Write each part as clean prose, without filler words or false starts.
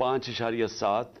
5.7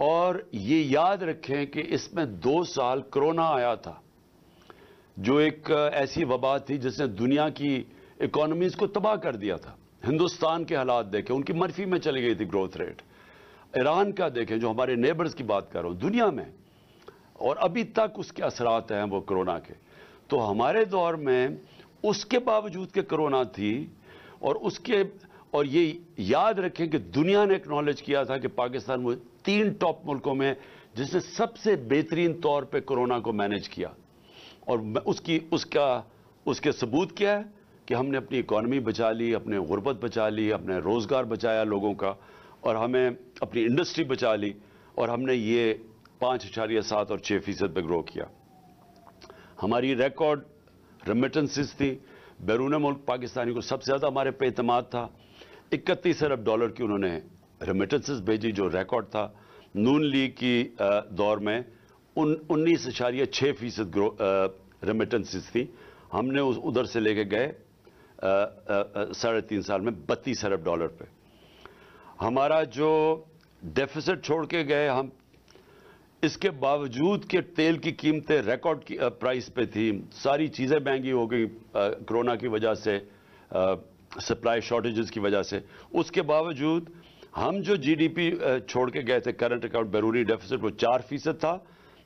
اور یہ یاد رکھیں کہ اس میں 2 سال کرونا آیا تھا، جو ایک ایسی وبا تھی جس نے دنیا کی اکانومیز کو تباہ کر دیا تھا۔ ہندوستان کے حالات دیکھیں، ان کی منفی میں چلی گئی تھی گروتھ ریٹ۔ ایران کا دیکھیں، جو ہمارے نیبرز کی بات کر رہا ہوں دنیا میں، اور ابھی تک اس کے اثرات ہیں وہ کرونا کے۔ تو ہمارے دور میں اس کے باوجود کہ کرونا تھی، اور یہ یاد رکھیں کہ دنیا نے اکنالج کیا تھا کہ پاکستان وہ 3 ٹاپ ملکوں میں جس نے سب سے بہترین طور پہ کرونا کو مینج کیا، اور اس کے ثبوت کیا ہے کہ ہم نے اپنی اکانومی بچا لی، اپنے غربت بچا لی، اپنے روزگار بچایا لوگوں کا، اور ہمیں اپنی انڈسٹری بچا لی، اور ہم نے یہ 5.7 اور 6% پہ گرو کیا۔ ہماری ریکارڈ ریمیٹنسز تھی، بیرون ملک پاکستانی کو سب سے زیادہ ہمارے پہ اعتماد تھا۔ 31 ارب ڈالر کی انہوں نے ریمیٹنسز بھیجی، جو ریکارڈ تھا۔ نون لیگ کی دور میں 19.6% ریمیٹنسز تھی، ہم نے ادھر سے لے کے گئے 3.5 سال میں 32 ارب ڈالر پہ۔ ہمارا جو ڈیفیسٹ چھوڑ کے گئے ہم، اس کے باوجود کہ تیل کی قیمتیں ریکارڈ کی پرائس پہ تھی، ساری چیزیں مہنگی ہو گئی کرونا کی وجہ سے، سپلائی شارٹیجز کی وجہ سے، اس کے باوجود ہم جو جی ڈی پی چھوڑ کے گئے تھے کرنٹ اکاؤنٹ بیرونی ڈیفیسٹ، وہ 4% تھا۔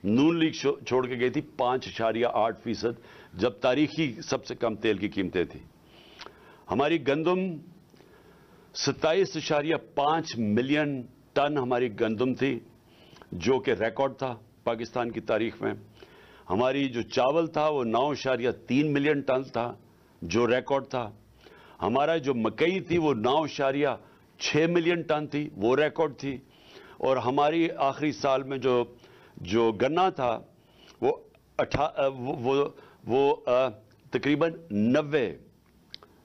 نون لیگ چھوڑ کے گئی تھی 5.8%، جب تاریخی سب سے کم تیل کی قیمتیں تھیں۔ ہماری گندم 27.5 ملین ٹن ہماری گندم تھی، جو کہ ریکارڈ تھا پاکستان کی تاریخ میں۔ ہماری جو چاول تھا وہ 9.3 ملین ٹن تھا، جو ریکارڈ تھا۔ ہمارا جو مکئی تھی وہ 9.6 ملین ٹن تھی، وہ ریکارڈ تھی۔ اور ہماری آخری سال میں جو گنا تھا وہ تقریباً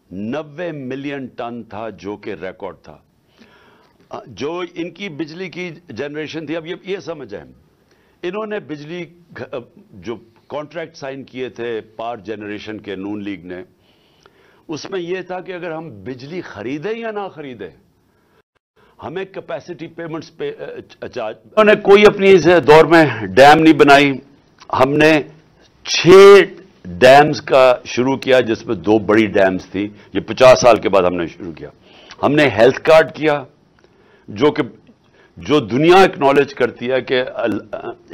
90 ملین ٹن تھا، جو کہ ریکارڈ تھا۔ جو ان کی بجلی کی جنریشن تھی، اب یہ سمجھیں، انہوں نے بجلی جو کانٹریکٹ سائن کیے تھے پاور جنریشن کے نون لیگ نے، اس میں یہ تھا کہ اگر ہم بجلی خریدیں یا نہ خریدیں ہمیں کیپیسٹی پیمنٹس پہ چارج۔ انہوں نے کوئی اپنی اس دور میں ڈیم نہیں بنائی۔ ہم نے 6 ڈیمز کا شروع کیا، جس میں 2 بڑی ڈیمز تھی۔ یہ 50 سال کے بعد ہم نے شروع کیا۔ ہم نے ہیلتھ کارڈ کیا، جو دنیا اکنالج کرتی ہے کہ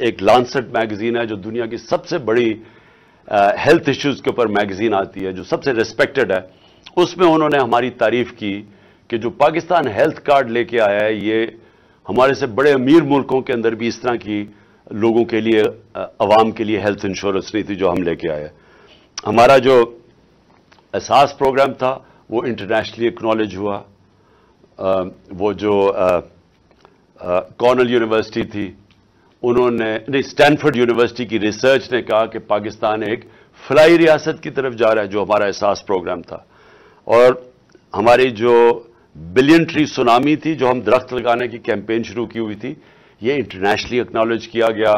ایک لانسٹ میگزین ہے جو دنیا کی سب سے بڑی ہیلتھ ایشوز کے اوپر میگزین آتی ہے، جو سب سے ریسپیکٹڈ ہے، اس میں انہوں نے ہماری تعریف کی کہ جو پاکستان ہیلتھ کارڈ لے کے آیا ہے، یہ ہمارے سے بڑے امیر ملکوں کے اندر بھی اس طرح کی لوگوں کے لیے، عوام کے لیے ہیلتھ انشورنس نہیں تھی جو ہم لے کے آئے۔ ہمارا جو اساس پروگرام تھا وہ انٹرنیشنلی اکنالج ہوا۔ وہ جو کارنل یونیورسٹی تھی، انہوں نے اسٹینفورڈ یونیورسٹی کی ریسرچ نے کہا کہ پاکستان ایک فلائی ریاست کی طرف جا رہا ہے، جو ہمارا احساس پروگرام تھا۔ اور ہماری جو بلین ٹری سونامی تھی، جو ہم درخت لگانے کی کیمپین شروع کی ہوئی تھی، یہ انٹرنیشنلی اکنالج کیا گیا۔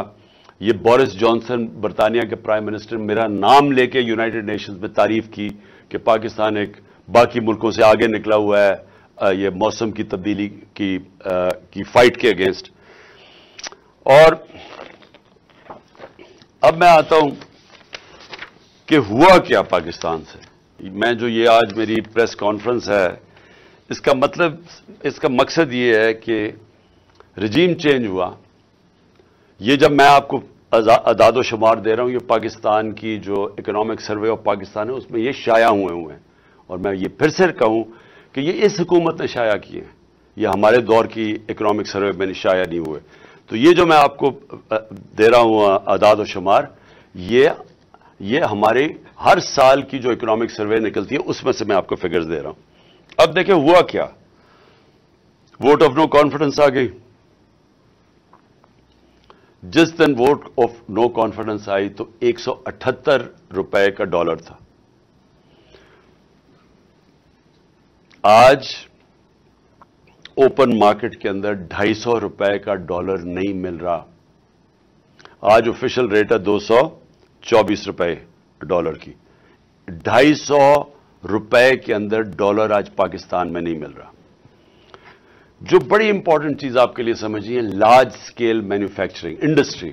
یہ بورس جانسن برطانیہ کے پرائم منسٹر میرا نام لے کے یونائٹڈ نیشنز میں تعریف کی کہ پاکستان ایک باقی ملکوں سے آگے نکلا ہوا ہے یہ موسم کی تبدیلی کی فائٹ کے اگینسٹ۔ اور اب میں آتا ہوں کہ ہوا کیا پاکستان سے۔ میں جو یہ آج میری پریس کانفرنس ہے، اس کا مقصد یہ ہے کہ رجیم چینج ہوا۔ یہ جب میں آپ کو اعداد و شمار دے رہا ہوں، یہ پاکستان کی جو اکنامک سروے آف پاکستان ہے، اس میں یہ شائع ہوئے ہیں، اور میں یہ پھر سے کہوں کہ یہ اس حکومت نے شائع کیے ہیں، یہ ہمارے دور کی اکنامک سروے میں شائع نہیں ہوئے۔ تو یہ جو میں آپ کو دے رہا ہوں اعداد و شمار، یہ ہمارے ہر سال کی جو اکنامک سروے نکلتی ہے اس میں سے میں آپ کو فگرز دے رہا ہوں۔ اب دیکھیں ہوا کیا، ووٹ آف نو کانفیڈنس آ گئی۔ جس دن ووٹ آف نو کانفیڈنس آئی تو 178 روپے کا ڈالر تھا۔ آج اوپن مارکیٹ کے اندر 250 روپے کا ڈالر نہیں مل رہا۔ آج آفیشل ریٹ ہے 224 روپے ڈالر کی۔ 250 روپے کے اندر ڈالر آج پاکستان میں نہیں مل رہا۔ جو بڑی امپورٹنٹ چیز آپ کے لیے سمجھیے، لارج سکیل مینوفیکچرنگ انڈسٹری.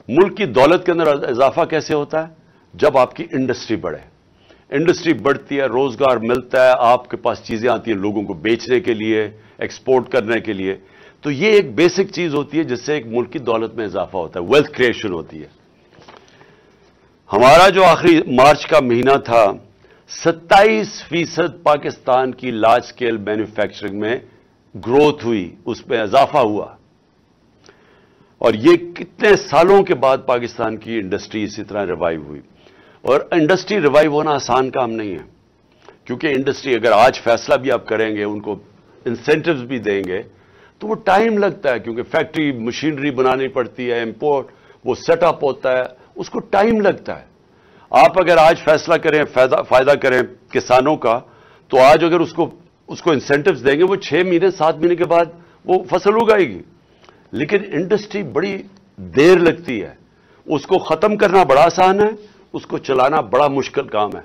ملک کی دولت کے اندر اضافہ کیسے ہوتا ہے؟ جب آپ کی انڈسٹری بڑھے. انڈسٹری بڑھتی ہے، روزگار ملتا ہے، آپ کے پاس چیزیں آتی ہیں لوگوں کو بیچنے کے لیے، ایکسپورٹ کرنے کے لیے. تو یہ ایک بیسک چیز ہوتی ہے جس سے ایک ملک کی دولت میں اضافہ ہوتا ہے، ویلتھ کریشن ہوتی ہے. ہمارا جو آخری مارچ کا مہینہ تھا، 27% پاکستان کی لارج سکیل مینوفیکچرنگ میں گروتھ ہوئی، اس میں اضافہ ہوا. اور یہ کتنے سالوں کے بعد پاکستان کی انڈسٹری اسی طرح ریوائیو ہوئی. اور انڈسٹری ریوائیو ہونا آسان کام نہیں ہے، کیونکہ انڈسٹری اگر آج فیصلہ بھی آپ کریں گے، ان کو انسینٹیوز بھی دیں گے، تو وہ ٹائم لگتا ہے، کیونکہ فیکٹری مشینری بنانی پڑتی ہے، امپورٹ وہ سیٹ اپ ہوتا ہے، اس کو ٹائم لگتا ہے. آپ اگر آج فیصلہ کریں، فائدہ کریں کسانوں کا، تو آج اگر اس کو انسینٹیوز دیں گے، وہ 6 مہینے 7 مہینے کے بعد وہ فصل اگائے گی. لیکن انڈسٹری بڑی دیر لگتی ہے، اس کو ختم کرنا بڑا آسان ہے، اس کو چلانا بڑا مشکل کام ہے.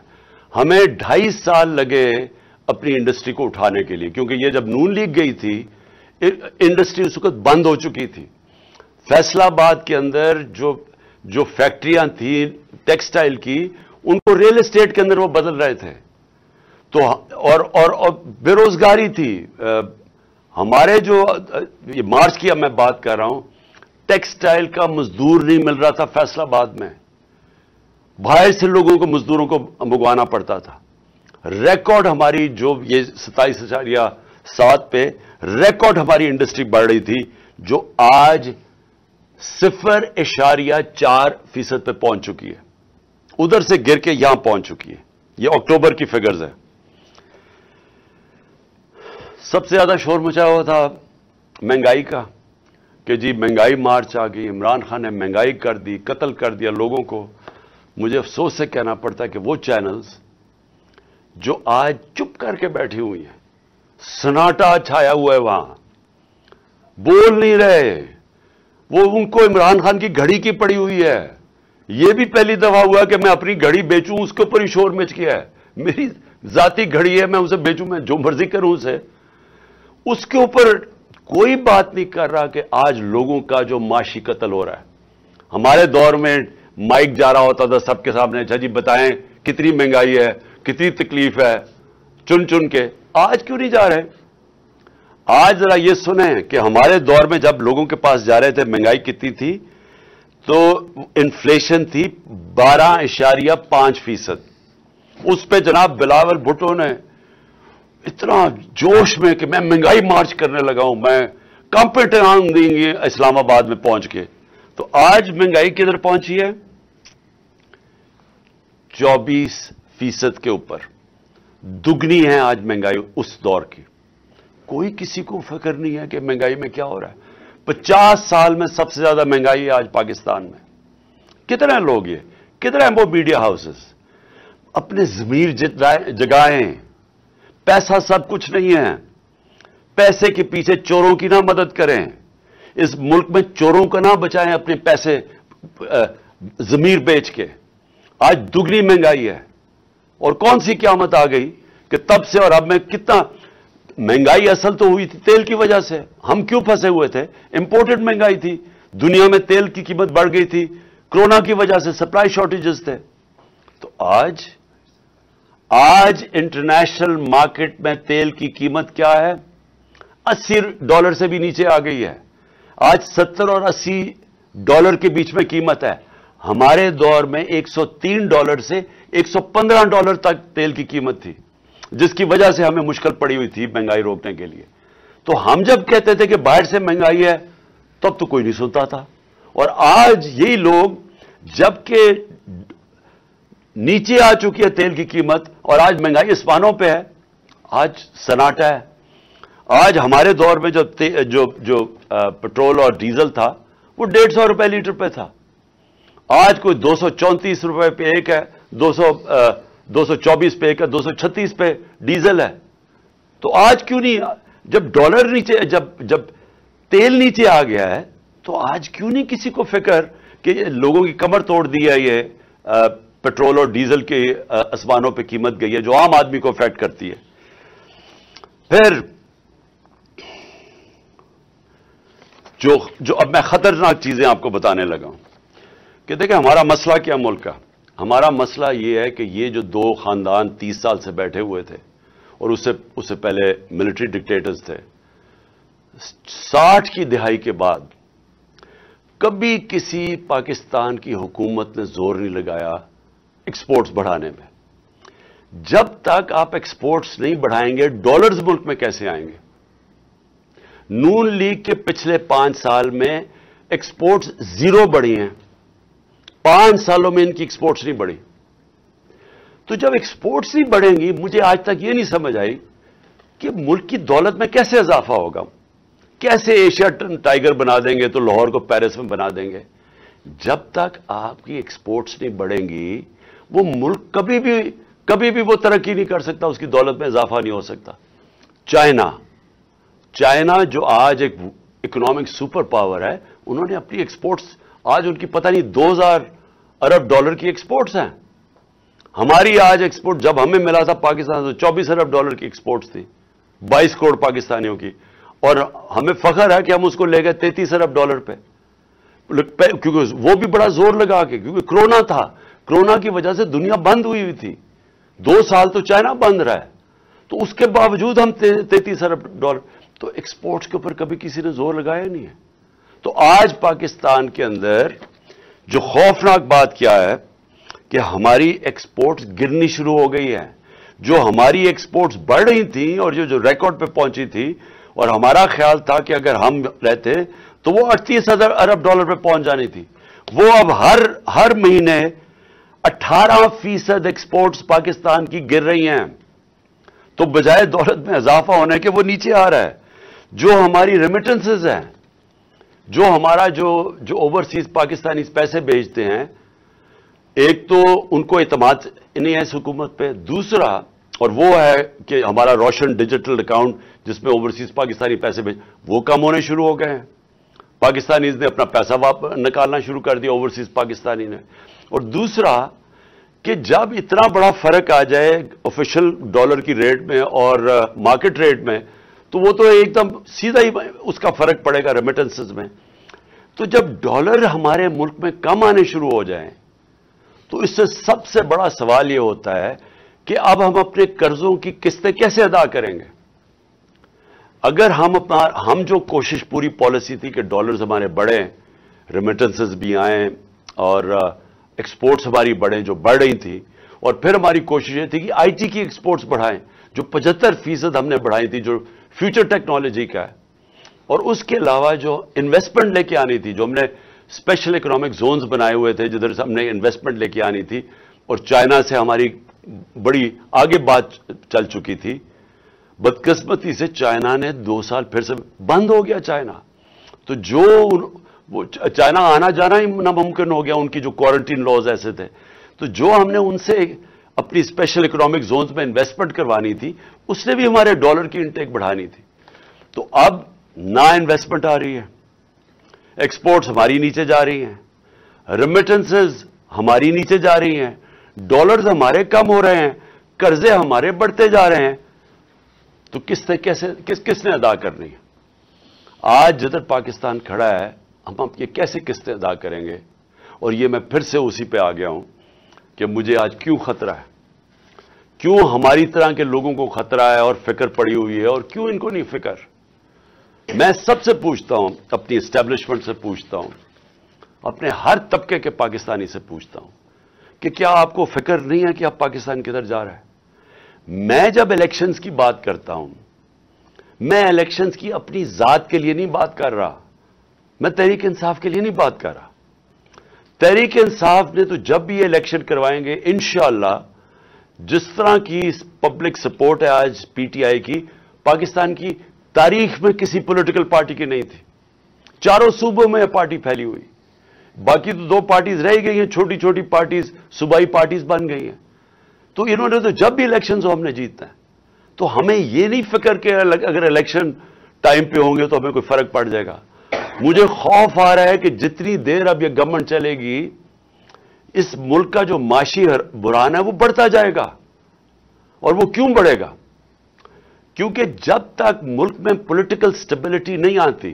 ہمیں 2.5 سال لگے اپنی انڈسٹری کو اٹھانے کے لیے، کیونکہ یہ جب نون لیگ گئی تھی انڈسٹری اس وقت بند ہو چکی تھی. فیصل آباد کے اندر جو فیکٹریاں تھیں ٹیکسٹائل کی، ان کو ریل اسٹیٹ کے اندر وہ بدل رہے تھے. تو اور بے روزگاری تھی. ہمارے جو یہ مارچ کی اب میں بات کر رہا ہوں، ٹیکسٹائل کا مزدور نہیں مل رہا تھا فیصل آباد میں، باہر سے لوگوں کو مزدوروں کو منگوانا پڑتا تھا. ریکارڈ ہماری جو یہ 27.7 پہ ریکارڈ ہماری انڈسٹری بڑھ رہی تھی، جو آج 0.4% پہ پہنچ چکی ہے. ادھر سے گر کے یہاں پہنچ چکی ہے. یہ اکتوبر کی فگرز ہے. سب سے زیادہ شور مچا ہوا تھا مہنگائی کا، کہ جی مہنگائی مارچ آ گئی، عمران خان نے مہنگائی کر دی، قتل کر دیا لوگوں کو. مجھے افسوس سے کہنا پڑتا ہے کہ وہ چینلز جو آج چپ کر کے بیٹھی ہوئی ہیں، سناٹا چھایا ہوا ہے وہاں، بول نہیں رہے، وہ ان کو عمران خان کی گھڑی کی پڑی ہوئی ہے. یہ بھی پہلی دفعہ ہوا کہ میں اپنی گھڑی بیچوں، اس کے اوپر ہی شور مچ گیا ہے. میری ذاتی گھڑی ہے، میں اسے بیچوں، میں جو مرضی کروں اسے. اس کے اوپر کوئی بات نہیں کر رہا کہ آج لوگوں کا جو معاشی قتل ہو رہا ہے. ہمارے دور میں مائک جا رہا ہوتا تھا سب کے سامنے، اچھا جی بتائیں کتنی مہنگائی ہے، کتنی تکلیف ہے، چن چن کے. آج کیوں نہیں جا رہے؟ آج ذرا یہ سنیں کہ ہمارے دور میں جب لوگوں کے پاس جا رہے تھے مہنگائی کتنی تھی، تو انفلیشن تھی 12.5%. اس پہ جناب بلاول بھٹو نے اتنا جوش میں کہ میں مہنگائی مارچ کرنے لگا ہوں، میں کمپٹیشن دیں گے اسلام آباد میں پہنچ کے. تو آج مہنگائی کدھر پہنچی ہے؟ 24% کے اوپر. دگنی ہے آج مہنگائی اس دور کی. کوئی کسی کو فکر نہیں ہے کہ مہنگائی میں کیا ہو رہا ہے. 50 سال میں سب سے زیادہ مہنگائی ہے آج پاکستان میں. کتنے لوگ یہ، کتنے ہیں وہ میڈیا ہاؤسز اپنے ضمیر جگائیں. پیسہ سب کچھ نہیں ہے. پیسے کے پیچھے چوروں کی نہ مدد کریں. اس ملک میں چوروں کا نہ بچائیں اپنے پیسے ضمیر بیچ کے. آج دگنی مہنگائی ہے. اور کون سی قیامت آ گئی کہ تب سے اور اب میں کتنا مہنگائی اصل تو ہوئی تھی تیل کی وجہ سے. ہم کیوں پھنسے ہوئے تھے؟ امپورٹڈ مہنگائی تھی. دنیا میں تیل کی قیمت بڑھ گئی تھی، کرونا کی وجہ سے سپلائی شارٹیجز تھے. تو آج انٹرنیشنل مارکیٹ میں تیل کی قیمت کیا ہے؟ $80 سے بھی نیچے آ گئی ہے. آج $70 اور $80 کے بیچ میں قیمت ہے. ہمارے دور میں $103 سے $115 تک تیل کی قیمت تھی، جس کی وجہ سے ہمیں مشکل پڑی ہوئی تھی مہنگائی روکنے کے لیے. تو ہم جب کہتے تھے کہ باہر سے مہنگائی ہے، تب تو کوئی نہیں سنتا تھا. اور آج یہی لوگ جبکہ نیچے آ چکی ہے تیل کی قیمت اور آج مہنگائی اسمانوں پہ ہے، آج سناٹا ہے. آج ہمارے دور میں جو پٹرول اور ڈیزل تھا وہ $150 لیٹر پہ تھا. آج کوئی $234 پہ ایک ہے، 224 پہ ایک ہے، 236 پہ ڈیزل ہے. تو آج کیوں نہیں، جب ڈالر نیچے، جب تیل نیچے آ گیا ہے، تو آج کیوں نہیں کسی کو فکر کہ لوگوں کی کمر توڑ دی ہے یہ پیٹرول اور ڈیزل کے اسمانوں پہ قیمت گئی ہے جو عام آدمی کو افیکٹ کرتی ہے. پھر جو اب میں خطرناک چیزیں آپ کو بتانے لگا ہوں کہ دیکھیں ہمارا مسئلہ کیا ملک کا. ہمارا مسئلہ یہ ہے کہ یہ جو دو خاندان 30 سال سے بیٹھے ہوئے تھے اور اس سے پہلے ملٹری ڈکٹیٹرز تھے, 60 کی دہائی کے بعد کبھی کسی پاکستان کی حکومت نے زور نہیں لگایا ایکسپورٹس بڑھانے میں. جب تک آپ ایکسپورٹس نہیں بڑھائیں گے ڈالرز ملک میں کیسے آئیں گے؟ نون لیگ کے پچھلے 5 سال میں ایکسپورٹس 0 بڑھی ہیں. 5 سالوں میں ان کی ایکسپورٹس نہیں بڑھی. تو جب ایکسپورٹس نہیں بڑھیں گی, مجھے آج تک یہ نہیں سمجھ آئی کہ ملک کی دولت میں کیسے اضافہ ہوگا. کیسے ایشیا ٹائیگر بنا دیں گے تو لاہور کو پیرس میں بنا دیں گے. جب تک آپ کی ایکسپورٹس نہیں بڑھیں گی وہ ملک کبھی بھی وہ ترقی نہیں کر سکتا, اس کی دولت میں اضافہ نہیں ہو سکتا. چائنا جو آج ایک اکنامک سپر پاور ہے, انہوں نے اپنی ایکسپورٹس آج ان کی پتہ نہیں 2000 ارب ڈالر کی ایکسپورٹس ہیں. ہماری آج ایکسپورٹ جب ہمیں ملا تھا پاکستان تو 24 ارب ڈالر کی ایکسپورٹس تھی 22 کروڑ پاکستانیوں کی, اور ہمیں فخر ہے کہ ہم اس کو لے گئے 33 ارب ڈالر پہ, کیونکہ وہ بھی بڑا زور لگا کے, کیونکہ کرونا تھا. کرونا کی وجہ سے دنیا بند ہوئی تھی. 2 سال تو چائنا بند رہا ہے, تو اس کے باوجود ہم 33 ارب ڈالر. تو ایکسپورٹس کے اوپر کبھی کسی نے زور لگایا نہیں ہے. تو آج پاکستان کے اندر جو خوفناک بات کیا ہے کہ ہماری ایکسپورٹس گرنی شروع ہو گئی ہے. جو ہماری ایکسپورٹس بڑھ رہی تھیں اور جو ریکارڈ پہ پہنچی تھی, اور ہمارا خیال تھا کہ اگر ہم رہتے تو وہ 38 ارب ڈالر پہ پہنچ جانی تھی, وہ اب ہر مہینے 18% ایکسپورٹس پاکستان کی گر رہی ہیں. تو بجائے دولت میں اضافہ ہونے کے وہ نیچے آ رہا ہے. جو ہماری ریمیٹنسز ہیں, جو ہمارا جو اوورسیز پاکستانی پیسے بھیجتے ہیں, ایک تو ان کو اعتماد نہیں ہے اس حکومت پہ, دوسرا اور وہ ہے کہ ہمارا روشن ڈیجیٹل اکاؤنٹ جس میں اوورسیز پاکستانی پیسے وہ کم ہونے شروع ہو گئے ہیں. پاکستانیز نے اپنا پیسہ نکالنا شروع کر دیا اوورسیز پاکستانی نے. اور دوسرا کہ جب اتنا بڑا فرق آ جائے آفیشل ڈالر کی ریٹ میں اور مارکیٹ ریٹ میں, تو وہ تو ایک دم سیدھا ہی اس کا فرق پڑے گا ریمیٹنسز میں. تو جب ڈالر ہمارے ملک میں کم آنے شروع ہو جائیں تو اس سے سب سے بڑا سوال یہ ہوتا ہے کہ اب ہم اپنے قرضوں کی قسطیں کیسے ادا کریں گے. اگر ہم جو کوشش پوری پالیسی تھی کہ ڈالرز ہمارے بڑھیں, ریمیٹنسز بھی آئیں اور ایکسپورٹس ہماری بڑھیں جو بڑھ رہی تھی, اور پھر ہماری کوشش یہ تھی کہ آئی ٹی کی ایکسپورٹس بڑھائیں جو 75% ہم نے بڑھائی تھی, جو فیوچر ٹیکنالوجی کا ہے. اور اس کے علاوہ جو انویسٹمنٹ لے کے آنی تھی, جو ہم نے اسپیشل اکنامک زونز بنائے ہوئے تھے جدھر سے ہم نے انویسٹمنٹ لے کے آنی تھی, اور چائنا سے ہماری بڑی آگے بات چل چکی تھی. بدقسمتی سے چائنا نے 2 سال پھر سے بند ہو گیا چائنا. تو وہ چائنا آنا جانا ہی ناممکن ہو گیا, ان کی جو کوارنٹین لاز ایسے تھے. تو جو ہم نے ان سے اپنی اسپیشل اکنامک زونز میں انویسٹمنٹ کروانی تھی, اس نے بھی ہمارے ڈالر کی انٹیک بڑھانی تھی. تو اب نہ انویسٹمنٹ آ رہی ہے, ایکسپورٹس ہماری نیچے جا رہی ہیں, ریمیٹنسز ہماری نیچے جا رہی ہیں, ڈالرز ہمارے کم ہو رہے ہیں, قرضے ہمارے بڑھتے جا رہے ہیں. تو کس نے ادا کرنی ہے؟ آج جدھر پاکستان کھڑا ہے ہم یہ کیسے قسطیں ادا کریں گے؟ اور یہ میں پھر سے اسی پہ آ گیا ہوں کہ مجھے آج کیوں خطرہ ہے, کیوں ہماری طرح کے لوگوں کو خطرہ ہے اور فکر پڑی ہوئی ہے, اور کیوں ان کو نہیں فکر. میں سب سے پوچھتا ہوں, اپنی اسٹیبلشمنٹ سے پوچھتا ہوں, اپنے ہر طبقے کے پاکستانی سے پوچھتا ہوں کہ کیا آپ کو فکر نہیں ہے کہ آپ پاکستان کدھر جا رہا ہے؟ میں جب الیکشنز کی بات کرتا ہوں, میں الیکشنز کی اپنی ذات کے لیے نہیں بات کر رہا, میں تحریک انصاف کے لیے نہیں بات کر رہا. تحریک انصاف نے تو جب بھی یہ الیکشن کروائیں گے انشاءاللہ, جس طرح کی پبلک سپورٹ ہے آج پی ٹی آئی کی, پاکستان کی تاریخ میں کسی پولیٹیکل پارٹی کی نہیں تھی. 4 صوبوں میں یہ پارٹی پھیلی ہوئی, باقی تو 2 پارٹیز رہ گئی ہیں, چھوٹی چھوٹی پارٹیز صوبائی پارٹیز بن گئی ہیں. تو انہوں نے تو جب بھی الیکشنز ہو ہم نے جیتنا ہے. تو ہمیں یہ نہیں فکر کہ اگر الیکشن ٹائم پہ ہوں گے تو ہمیں کوئی فرق پڑ جائے گا. مجھے خوف آ رہا ہے کہ جتنی دیر اب یہ گورنمنٹ چلے گی, اس ملک کا جو معاشی بحران ہے وہ بڑھتا جائے گا. اور وہ کیوں بڑھے گا؟ کیونکہ جب تک ملک میں پولیٹیکل سٹیبلٹی نہیں آتی,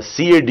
CAD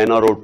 NRO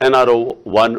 NRO 1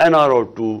NRO 2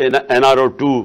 NRO 2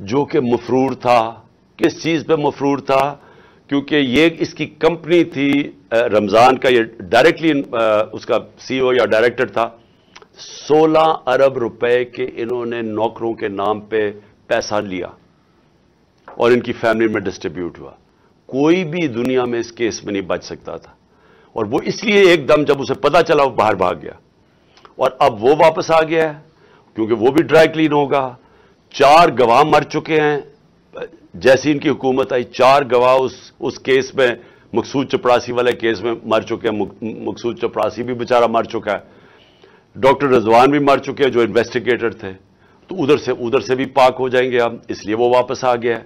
جو کہ مفرور تھا. کس چیز پہ مفرور تھا؟ کیونکہ یہ اس کی کمپنی تھی رمضان کا, یہ ڈائریکٹلی اس کا سی او یا ڈائریکٹر تھا. 16 ارب روپے کے انہوں نے نوکروں کے نام پہ پیسہ لیا اور ان کی فیملی میں ڈسٹریبیوٹ ہوا. کوئی بھی دنیا میں اس کیس میں نہیں بچ سکتا تھا, اور وہ اس لیے ایک دم جب اسے پتا چلا وہ باہر بھاگ گیا, اور اب وہ واپس آ گیا ہے کیونکہ وہ بھی ڈرائی کلین ہوگا. 4 گواہ مر چکے ہیں جیسی ان کی حکومت آئی. 4 گواہ اس کیس میں, مقصود چپڑاسی والے کیس میں مر چکے ہیں. مقصود چپڑاسی بھی بیچارہ مر چکا ہے, ڈاکٹر رضوان بھی مر چکے ہیں جو انویسٹیگیٹر تھے. تو ادھر سے بھی پاک ہو جائیں گے اب, اس لیے وہ واپس آ گیا ہے.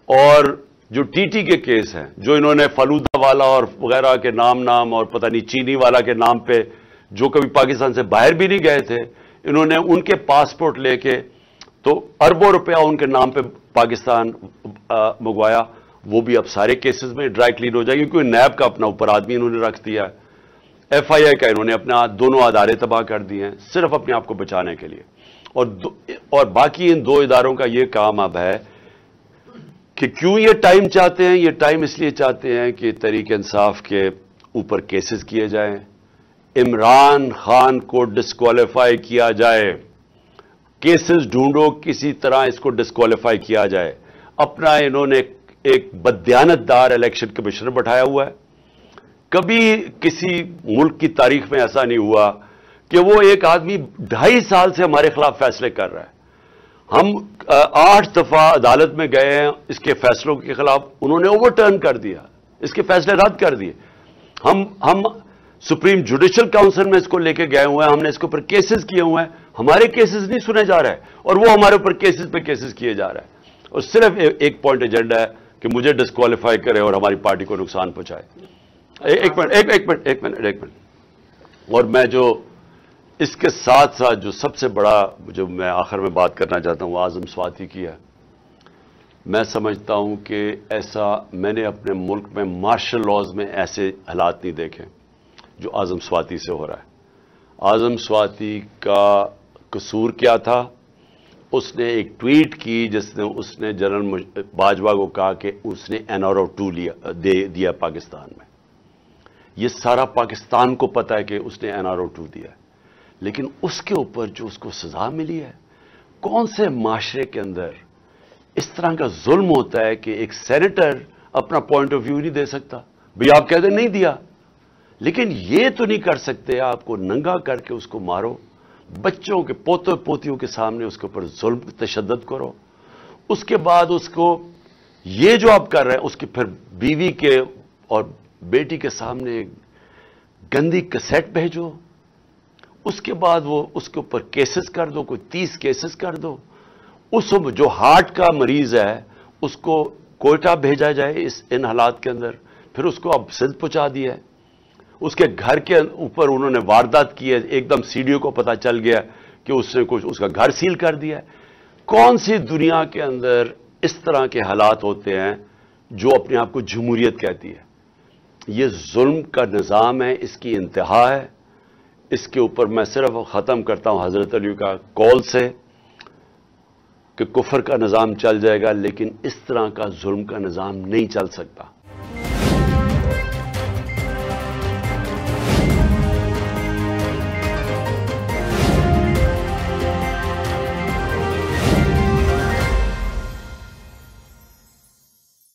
اور جو ٹی ٹی کے کیس ہیں, جو انہوں نے فلودہ والا اور وغیرہ کے نام اور پتہ نہیں چینی والا کے نام پہ جو کبھی پاکستان سے باہر بھی نہیں گئے تھے, انہوں نے ان کے پاسپورٹ لے کے تو اربوں روپیہ ان کے نام پہ پاکستان منگوایا. وہ بھی اب سارے کیسز میں ڈرائی کلین ہو جائے گی, کیونکہ نیب کا اپنا اوپر آدمی انہوں نے رکھ دیا ہے. ایف آئی آئی کا انہوں نے اپنا دونوں ادارے تباہ کر دیے ہیں صرف اپنے آپ کو بچانے کے لیے. اور باقی ان 2 اداروں کا یہ کام اب ہے کہ کیوں یہ ٹائم چاہتے ہیں. یہ ٹائم اس لیے چاہتے ہیں کہ تحریک انصاف کے اوپر کیسز کیے جائیں, عمران خان کو ڈسکوالیفائی کیا جائے. کیسز ڈھونڈو, کسی طرح اس کو ڈسکوالیفائی کیا جائے. اپنا انہوں نے ایک بددیانت دار الیکشن کمشنر بٹھایا ہوا ہے. کبھی کسی ملک کی تاریخ میں ایسا نہیں ہوا کہ وہ ایک آدمی 2.5 سال سے ہمارے خلاف فیصلے کر رہا ہے. ہم 8 دفعہ عدالت میں گئے ہیں اس کے فیصلوں کے خلاف, انہوں نے اوور ٹرن کر دیا, اس کے فیصلے رد کر دیے. ہم سپریم جوڈیشل کاؤنسل میں اس کو لے کے گئے ہوئے ہیں, ہم نے اس کے اوپر کیسز کیے ہوئے ہیں. ہمارے کیسز نہیں سنے جا رہے اور وہ ہمارے اوپر کیسز پہ کیسز کیے جا رہے ہیں. اور صرف ایک پوائنٹ ایجنڈا ہے کہ مجھے ڈسکوالیفائی کرے اور ہماری پارٹی کو نقصان پہنچائے. ایک منٹ. اور میں جو اس کے ساتھ ساتھ جو سب سے بڑا جو میں آخر میں بات کرنا چاہتا ہوں وہ اعظم سواتی کی ہے. میں سمجھتا ہوں کہ ایسا میں نے اپنے ملک میں مارشل لاز میں ایسے حالات نہیں دیکھے جو اعظم سواتی سے ہو رہا ہے. اعظم سواتی کا قصور کیا تھا؟ اس نے ایک ٹویٹ کی جس نے اس نے جنرل باجوہ کو کہا کہ اس نے NRO2 دیا پاکستان میں. یہ سارا پاکستان کو پتا ہے کہ اس نے NRO2 دیا ہے, لیکن اس کے اوپر جو اس کو سزا ملی ہے, کون سے معاشرے کے اندر اس طرح کا ظلم ہوتا ہے کہ ایک سینیٹر اپنا پوائنٹ آف ویو نہیں دے سکتا؟ بھئی آپ کہتے نہیں دیا, لیکن یہ تو نہیں کر سکتے آپ کو ننگا کر کے اس کو مارو, بچوں کے پوتوں پوتیوں کے سامنے اس کے اوپر ظلم تشدد کرو, اس کے بعد اس کو یہ جو آپ کر رہے ہیں اس کی پھر بیوی کے اور بیٹی کے سامنے گندی کیسٹ بھیجو, اس کے بعد وہ اس کے اوپر کیسز کر دو, کوئی 30 کیسز کر دو. اس جو ہارٹ کا مریض ہے اس کو کوئٹہ بھیجا جائے ان حالات کے اندر, پھر اس کو اب سندھ پہنچا دیا ہے. اس کے گھر کے اوپر انہوں نے واردات کی ہے, ایک دم CDO کو پتا چل گیا کہ اس نے کچھ اس کا گھر سیل کر دیا ہے. کون سی دنیا کے اندر اس طرح کے حالات ہوتے ہیں جو اپنے آپ کو جمہوریت کہتی ہے؟ یہ ظلم کا نظام ہے, اس کی انتہا ہے. اس کے اوپر میں صرف ختم کرتا ہوں حضرت علی کا قول سے کہ کفر کا نظام چل جائے گا لیکن اس طرح کا ظلم کا نظام نہیں چل سکتا.